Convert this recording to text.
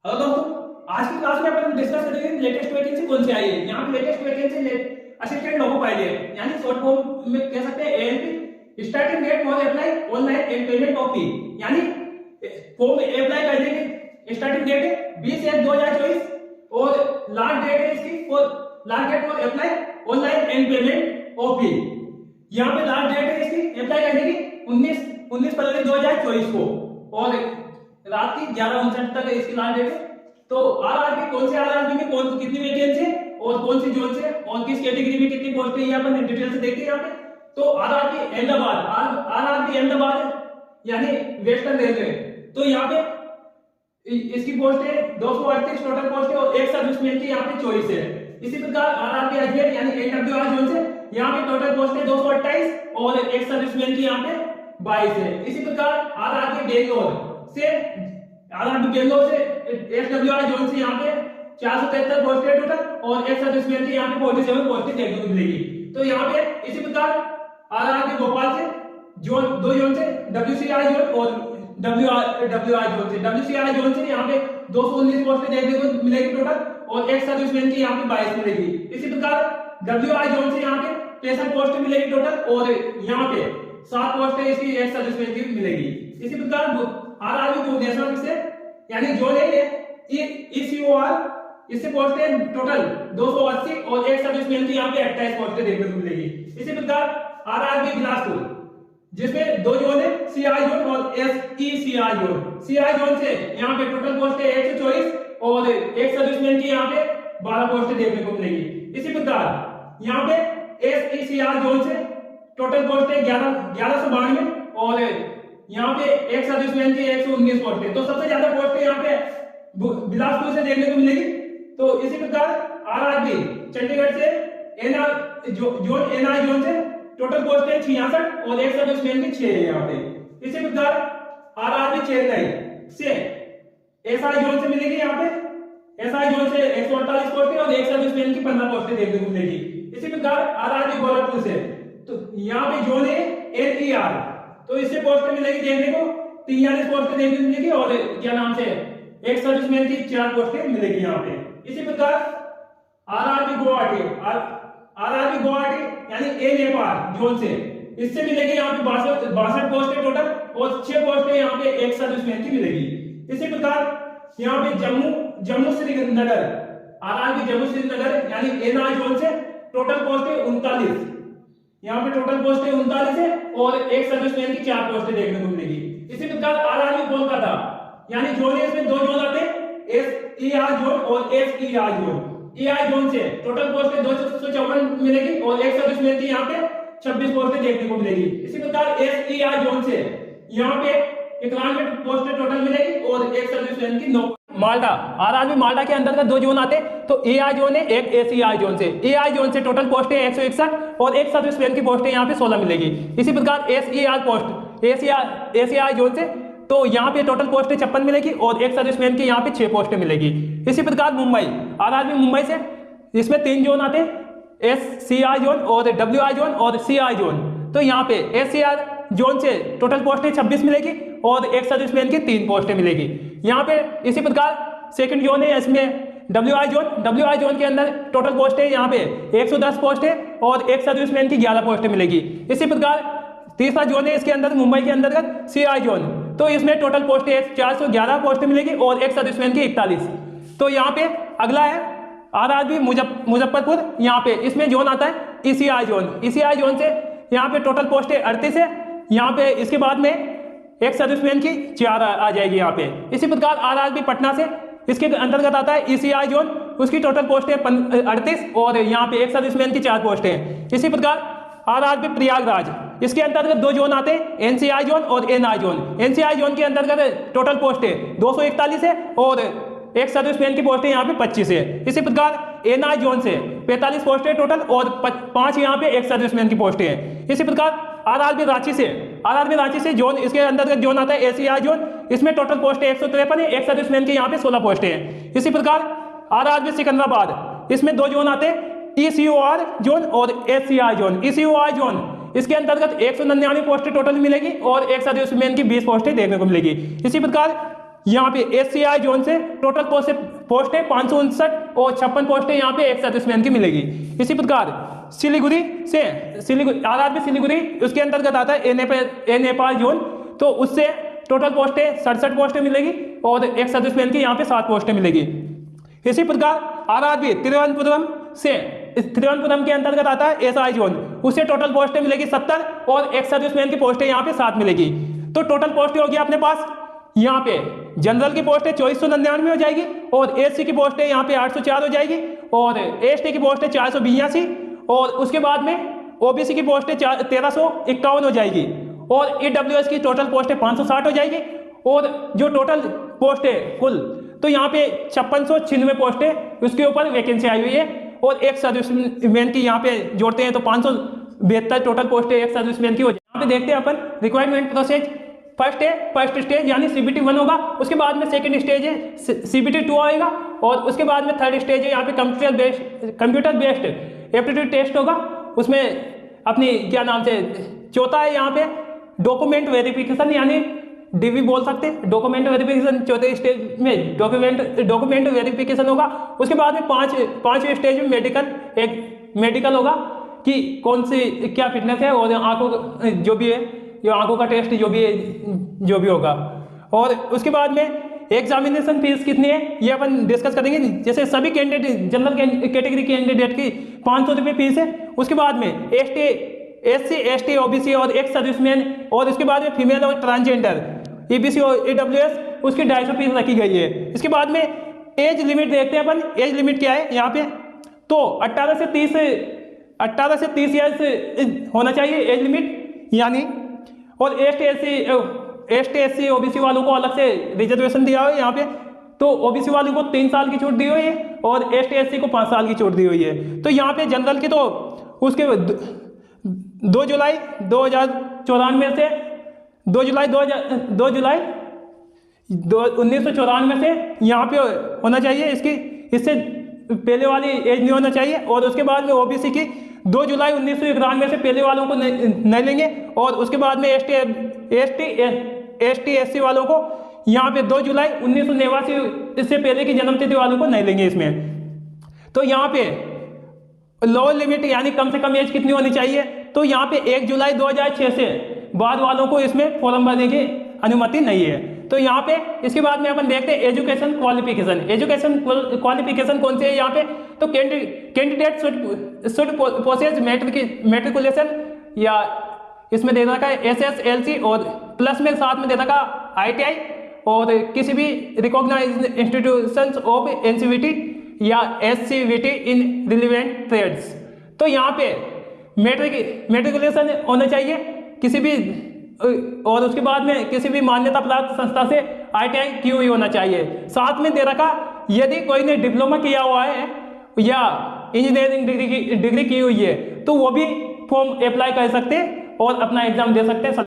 Hello दोस्तों, आज की क्लास में अपन डिस्कस करेंगे लेटेस्ट वैकेंसी कौन सी आई है। यहाँ पे लेटेस्ट वैकेंसी असिस्टेंट लोगो पाइले है, यानी शॉर्ट फॉर्म में कह सकते हैं ALP. Starting date for apply online and payment of fee, यानी फॉर्म अप्लाई करने की स्टार्टिंग डेट है 20/1/2024 और लास्ट डेट है इसकी for apply online and payment of fee. यहाँ पे लास्ट डेट है इसकी अप्लाई करने की 19 फरवरी 2024 को और रात की 11:59 तक इसकी लास्ट डेट है। तो आरआरबी कौन से आरआरबी में कौन कितनी वैकेंसी है और कौन सी जोन से और किस कैटेगरी में कितनी पोस्ट है, ये अपन डिटेल से देखते हैं यहाँ पे। तो आरआरबी अहमदाबाद यानी वेस्टर्न रेलवे। तो यहाँ पे इसकी पोस्ट है 238 टोटल पोस्ट है और एक सर्विसमैन की यहाँ पे चॉइस है। इसी प्रकार आरआरबी अजमेर यानी एनडब्ल्यूआर जोन से यहाँ पे टोटल पोस्ट है 228 और एक सर्विसमैन की यहाँ पे 22 है। इसी प्रकार आरआरबी बेंगलोर से एसडब्ल्यूआर जोन से यहाँ पे 473 पोस्ट है टोटल और एक सर्विसमैन की यहाँ पे 47 पोस्ट देखने को मिलेगी। तो यहाँ पे इसी प्रकार आरआरबी भोपाल से दो जोन से डब्ल्यूसीआर जोन और डब्ल्यूसीआर जोन से यहाँ पे 219 पोस्ट देखने को मिलेगी टोटल और एक सर्विसमैन की यहाँ पे 22 मिलेगी। इसी प्रकार डब्ल्यूआर जोन से यहाँ पे 63 पोस्ट मिलेगी टोटल और यहाँ पे 7 पोस्ट इसकी एक सर्विसमैन की मिलेगी। इसी प्रकार आरआरबी भुवनेश्वर से यानी जोन है ईसीओआर, इससे पोस्ट है टोटल 280 और एक सर्विसमैन की यहाँ पे 28 पोस्ट देखने को मिलेगी। इसी प्रकार आरआरबी बिलासपुर जिसमें दो जोन है सीआई जोन और एसईसीआई जोन। सीआई जोन से यहाँ पे टोटल पोस्ट है 124 और एक सर्विसमैन की यहाँ पे 12 पोस्ट देखने को मिलेगी। इसी प्रकार यहाँ पे एसईसीआर जोन से टोटल पोस्ट है 1192 और यहाँ पे एक सर्विसमैन की 119 पोस्ट है। तो सबसे ज्यादा पोस्ट यहाँ पे बिलासपुर से देखने को मिलेगी। तो इसी प्रकार आरआरबी चंडीगढ़ से एनआई जोन से टोटल पोस्ट है 66 और एक सर्विसमैन की 6 है यहाँ पे। इसी प्रकार आरआरबी चेन्नई से एसआई जोन से मिलेगी, यहाँ पे एसआई जोन से 148 पोस्ट है और एक सर्विसमैन की 15 पोस्ट देखने को मिलेगी। इसी प्रकार आरआरबी गोरखपुर से तो यहाँ पे जोन है एनईआर, तो इससे पोस्ट मिलेगी देखने को 43 पोस्ट देखने को मिलेगी और क्या नाम से एक सर्विसमैन की 4 पोस्टें मिलेगी यहाँ पे। इसी प्रकार आरआरबी गुवाहाटी यानी ए नेपाल जोन से इससे मिलेगी यहाँ पे 62 पोस्ट है टोटल और 6 पोस्ट यहाँ पे एक सर्विसमैन की मिलेगी। इसी प्रकार यहाँ पे जम्मू श्रीनगर आरआरबी जम्मू श्रीनगर यानी एनआई जोन से टोटल पोस्ट है 39, यहाँ पे टोटल पोस्ट है 39 है और एक सर्विसमैन की 4 पोस्टें देखने को मिलेगी। इसी प्रकार आरआरबी कोलकाता यानी जोन है, इसमें दो जोन आते हैं एसईआर जोन और एसईआर जोन। ईआई जोन से टोटल पोस्ट है 254 मिलेगी और एक सर्विसमैन की यहाँ पे 26 पोस्टें देखने को मिलेगी। इसी प्रकार एसईआर जोन से यहाँ पे 91 पोस्टें टोटल मिलेगी और एक सर्विसमैन की 9। माल्टा आरआरबी माल्टा के अंतर्गत दो जोन आते हैं, तो एआई जोन है एक एसीआई जोन से। एआई जोन से टोटल पोस्ट है 161 और एक सर्विसमैन की पोस्ट है यहाँ पे 16 मिलेगी। इसी प्रकार एसईआर पोस्ट एसीआई जोन से तो यहाँ पे टोटल पोस्ट 56 मिलेगी और एक सर्विसमैन की यहाँ पे 6 पोस्टें मिलेगी। इसी प्रकार मुंबई आरआरबी मुंबई से इसमें 3 जोन आते हैं एससीआई जोन और डब्ल्यूआई जोन और सीआई जोन। तो यहाँ पे एससीआर जोन से टोटल पोस्टें 26 मिलेगी और एक सर्विसमैन की 3 पोस्टें मिलेगी यहाँ पे। इसी प्रकार सेकंड जोन है इसमें डब्ल्यूआई जोन के अंदर टोटल पोस्ट है यहाँ पे 110 पोस्ट है और एक सर्विसमैन की 11 पोस्टें मिलेगी। इसी प्रकार तीसरा जोन है इसके अंदर मुंबई के अंतर्गत सीआई जोन, तो इसमें टोटल पोस्ट है 411 पोस्टें मिलेगी और एक सर्विसमैन की 41। तो यहाँ पे अगला है आरआरबी मुजफ्फरपुर, यहाँ पे इसमें जोन आता है ईसीआई जोन से यहाँ पे टोटल पोस्ट है 38 है, यहाँ पे इसके बाद में एक सर्विसमैन की 4 आ जाएगी यहाँ पे। इसी प्रकार आरआरबी पटना से इसके अंतर्गत आता है ईसीआई जोन, उसकी टोटल पोस्ट है 38 और यहाँ पे एक सर्विसमैन की 4 पोस्ट है। इसी प्रकार आरआरबी प्रयागराज इसके अंतर्गत 2 जोन आते हैं एनसीआई जोन और एनआई जोन। एनसीआई जोन के अंतर्गत टोटल पोस्ट है 241 है और एक सर्विसमैन की पोस्ट है यहाँ पे 25 है। इसी प्रकार एनआई जोन से 45 पोस्ट है टोटल और 5 यहाँ पे एक सर्विसमैन की पोस्ट है। इसी प्रकार आरआरबी रांची से जोन इसके अंतर्गत जोन आता है एसीआई जोन, इसमें टोटल पोस्ट है 153 है, एक सर्विसमैन की यहाँ पे 16 पोस्ट है। इसी प्रकार आरआरबी सिकंदराबाद इसमें 2 जोन आते हैं ईसीओआर जोन और एससीआई जोन। ईसीओआर जोन इसके अंतर्गत 199 पोस्टें टोटल मिलेगी और एक सर्विसमैन की 20 पोस्टें देखने को मिलेगी। इसी प्रकार यहाँ पे SCI जोन से टोटल पोस्ट है 559 और 56 पोस्टें यहाँ पे एक सर्विसमैन की मिलेगी। इसी प्रकार सिलीगुड़ी RRB सिलीगुड़ी उसके अंतर्गत आता है ए नेपाल जोन, तो उससे टोटल पोस्टें 67 पोस्टें मिलेगी और एक सर्विसमैन की यहाँ पे 7 पोस्टें मिलेगी। इसी प्रकार RRB तिरुवनंतपुरम के अंतर्गत आता है SI जोन, उससे टोटल पोस्टें मिलेगी 70 और एक सर्विसमैन की पोस्टें यहाँ पे 7 मिलेगी। तो टोटल पोस्टें होगी अपने पास यहाँ पे जनरल की पोस्टें 2499 हो जाएगी और SC की पोस्टें यहाँ पे 804 हो जाएगी और ST की पोस्टें 482 और उसके बाद में OBC की पोस्टें 1351 हो जाएगी और EWS की टोटल पोस्टें 560 हो जाएगी और जो टोटल पोस्टें कुल तो यहाँ पे 5696 पोस्टें उसके ऊपर वैकेंसी आई हुई है और एक सर्विसमैन की यहाँ पे जोड़ते हैं तो 572 टोटल पोस्टें एक सर्विसमैन की हो जाए। यहाँ पे देखते हैं अपन रिक्वायरमेंट प्रोसेस। फर्स्ट स्टेज यानी CBT 1 होगा, उसके बाद में सेकंड स्टेज है CBT 2 आएगा और उसके बाद में थर्ड स्टेज है यहाँ पे कंप्यूटर बेस्ड एप्टीट्यूड टेस्ट होगा। उसमें अपनी क्या नाम से चौथा है यहाँ पे डॉक्यूमेंट वेरिफिकेशन यानी DV बोल सकते हैं, डॉक्यूमेंट वेरिफिकेशन चौथे स्टेज में डॉक्यूमेंट वेरिफिकेशन होगा। उसके बाद में पांचवें स्टेज में मेडिकल होगा कि कौन सी क्या फिटनेस है और आंखों जो भी है ये आंखों का टेस्ट जो भी होगा। और उसके बाद में एग्जामिनेशन फीस कितनी है ये अपन डिस्कस करेंगे। जैसे सभी कैंडिडेट जनरल कैटेगरी कैंडिडेट की 500 रुपये फीस है। उसके बाद में SC ST OBC और एक सर्विसमैन और उसके बाद में फीमेल और ट्रांसजेंडर EBC और EWS उसकी 250 फीस रखी गई है। इसके बाद में एज लिमिट देखते हैं अपन, एज लिमिट क्या है यहाँ पे, तो 18 से 30 ईयर्स होना चाहिए एज लिमिट यानी। और ST SC OBC वालों को अलग से रिजर्वेशन दिया हुआ है यहाँ पे, तो OBC वालों को 3 साल की छूट दी हुई है और ST SC को 5 साल की छूट दी हुई है। तो यहाँ पे जनरल की तो उसके 2 जुलाई 2094 से 2 जुलाई 1994 से यहाँ पे होना चाहिए इसकी, इससे पहले वाली एज नहीं होना चाहिए। और उसके बाद में OBC की 2 जुलाई 1991 से पहले वालों को नहीं लेंगे और उसके बाद में ST SC वालों को यहाँ पे 2 जुलाई 1989 इससे पहले की जन्मतिथि वालों को नहीं लेंगे इसमें। तो यहाँ पे लोअर लिमिट यानी कम से कम एज कितनी होनी चाहिए, तो यहाँ पे 1 जुलाई 2006 से बाद वालों को इसमें फॉर्म भरने की अनुमति नहीं है। तो यहाँ पे इसके बाद में अपन देखते हैं एजुकेशन क्वालिफिकेशन कौन से है यहाँ पे, तो कैंडिडेट शुड प्रोसेस मैट्रिकुलेशन या इसमें दे रखा है SSLC और प्लस में साथ में दे रखा ITI और किसी भी रिकॉग्नाइज्ड इंस्टीट्यूशंस ऑफ NCVT या SCVT इन रिलेवेंट ट्रेड्स। तो यहाँ पे मैट्रिकुलेशन होना चाहिए किसी भी, और उसके बाद में किसी भी मान्यता प्राप्त संस्था से ITI की हुई होना चाहिए। साथ में दे रखा यदि कोई ने डिप्लोमा किया हुआ है या इंजीनियरिंग डिग्री की हुई है तो वो भी फॉर्म अप्लाई कर सकते हैं और अपना एग्जाम दे सकते हैं।